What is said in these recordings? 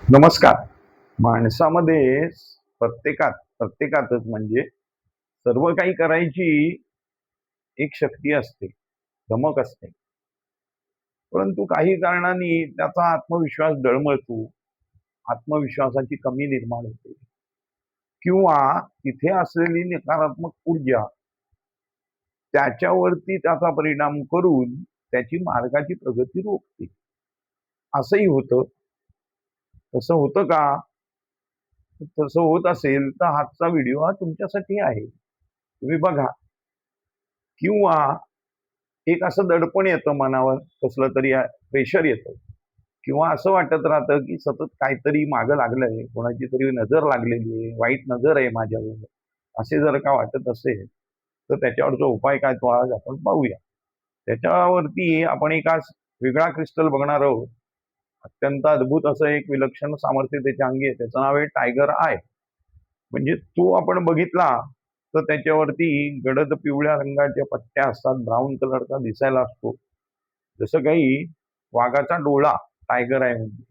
नमस्कार. माणसामध्ये प्रत्येकातच म्हणजे सर्व काही करायची एक शक्ती असते, धमक असते. परंतु काही कारणांनी त्याचा आत्मविश्वास डळमळतो, आत्मविश्वासाची कमी निर्माण होते किंवा तिथे असलेली नकारात्मक ऊर्जा त्याच्यावरती त्याचा परिणाम करून त्याची मार्गाची प्रगती रोखते. असंही होतं. तसं होतं का? तसं होत असेल तर आजचा व्हिडिओ हा तुमच्यासाठी आहे. तुम्ही बघा. किंवा एक असं दडपण येतं मनावर, कसलं तरी प्रेशर येतं किंवा असं वाटत राहतं की सतत काहीतरी मागं लागलंय, कोणाची तरी नजर लागलेली आहे, वाईट नजर आहे माझ्यावर. असे जर का वाटत असेल तर त्याच्यावरचा उपाय काय तो आज आपण पाहूया. त्याच्यावरती आपण एक आज वेगळा क्रिस्टल बघणार आहोत. अत्यंत अद्भुत असं एक विलक्षण सामर्थ्य त्याच्या अंगी आहे. त्याचं नाव आहे टायगर आय. म्हणजे तो आपण बघितला तर त्याच्यावरती गडद पिवळ्या रंगाच्या पट्ट्या असतात, ब्राऊन कलरचा दिसायला असतो. जसं काही वाघाचा डोळा टायगर आय म्हणजे.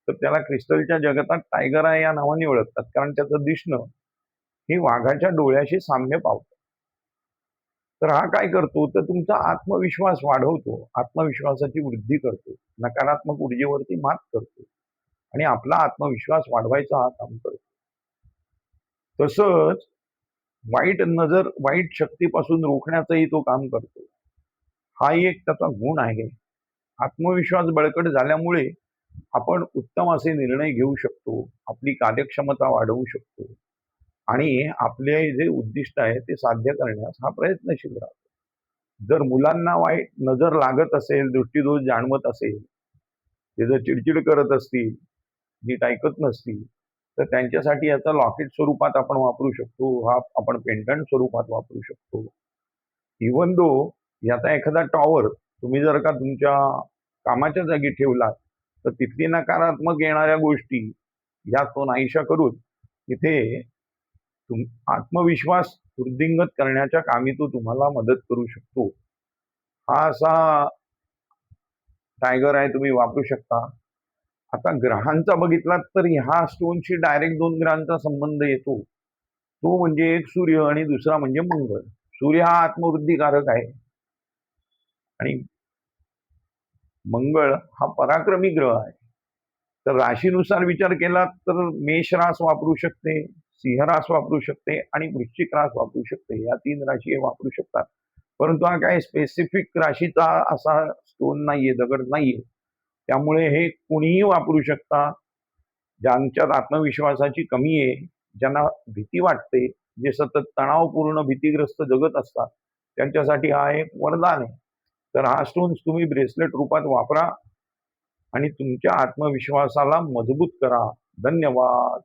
तर त्याला क्रिस्टलच्या जगतात टायगर आय या नावाने ओळखतात, कारण त्याचं दिसणं हे वाघाच्या डोळ्याशी साम्य पावतं. तर हा काय करतो, तर तुमचा आत्मविश्वास वाढवतो, आत्मविश्वासाची वृद्धी करतो, नकारात्मक ऊर्जेवरती मात करतो आणि आपला आत्मविश्वास वाढवायचा हा काम करतो. तसंच वाईट नजर, वाईट शक्तीपासून रोखण्याचंही तो काम करतो. हा एक त्याचा गुण आहे. आत्मविश्वास बळकट झाल्यामुळे आपण उत्तम असे निर्णय घेऊ शकतो, आपली कार्यक्षमता वाढवू शकतो आणि आपले जे उद्दिष्ट आहे ते साध्य करण्यास हा प्रयत्नशील राहतो. जर मुलांना वाईट नजर लागत असेल, दृष्टीदोष जाणवत असेल, ते जर चिडचिड करत असतील, नीट ऐकत नसतील, तर त्यांच्यासाठी याचा लॉकेट स्वरूपात आपण वापरू शकतो, हा आपण पेंडंट स्वरूपात वापरू शकतो. इव्हन दो याचा एखादा टॉवर तुम्ही जर का तुमच्या कामाच्या जागी ठेवलात, तर तिथली नकारात्मक येणाऱ्या गोष्टी या तो नाहीशा करून तिथे आत्मविश्वास वृद्धिंगत करण्याच्या कामी तो तुम्हाला मदत करू शकतो. हा असा टायगर आहे, तुम्ही वापरू शकता. आता ग्रहांचा बघितलात तर ह्या स्टोनशी डायरेक्ट दोन ग्रहांचा संबंध येतो. तो म्हणजे एक सूर्य आणि दुसरा म्हणजे मंगळ. सूर्य हा आत्मवृद्धिकारक आहे आणि मंगळ हा पराक्रमी ग्रह आहे. तर राशीनुसार विचार केला तर मेष रास वापरू शकते, सिंह रास वापरू शकते आणि वृश्चिक रास वापरू शकते. या 3 राशी हे वापरू शकतात. परंतु हा काही स्पेसिफिक राशीचा असा स्टोन नाहीये, दगड नाहीये. त्यामुळे हे कुणीही वापरू शकता. ज्यांच्यात आत्मविश्वासाची कमी आहे, ज्यांना भीती वाटते, जे सतत तणावपूर्ण भीतीग्रस्त जगत असतात, त्यांच्यासाठी हा एक वरदान आहे. तर हा स्टोन्स तुम्ही ब्रेसलेट रूपात वापरा आणि तुमच्या आत्मविश्वासाला मजबूत करा. धन्यवाद.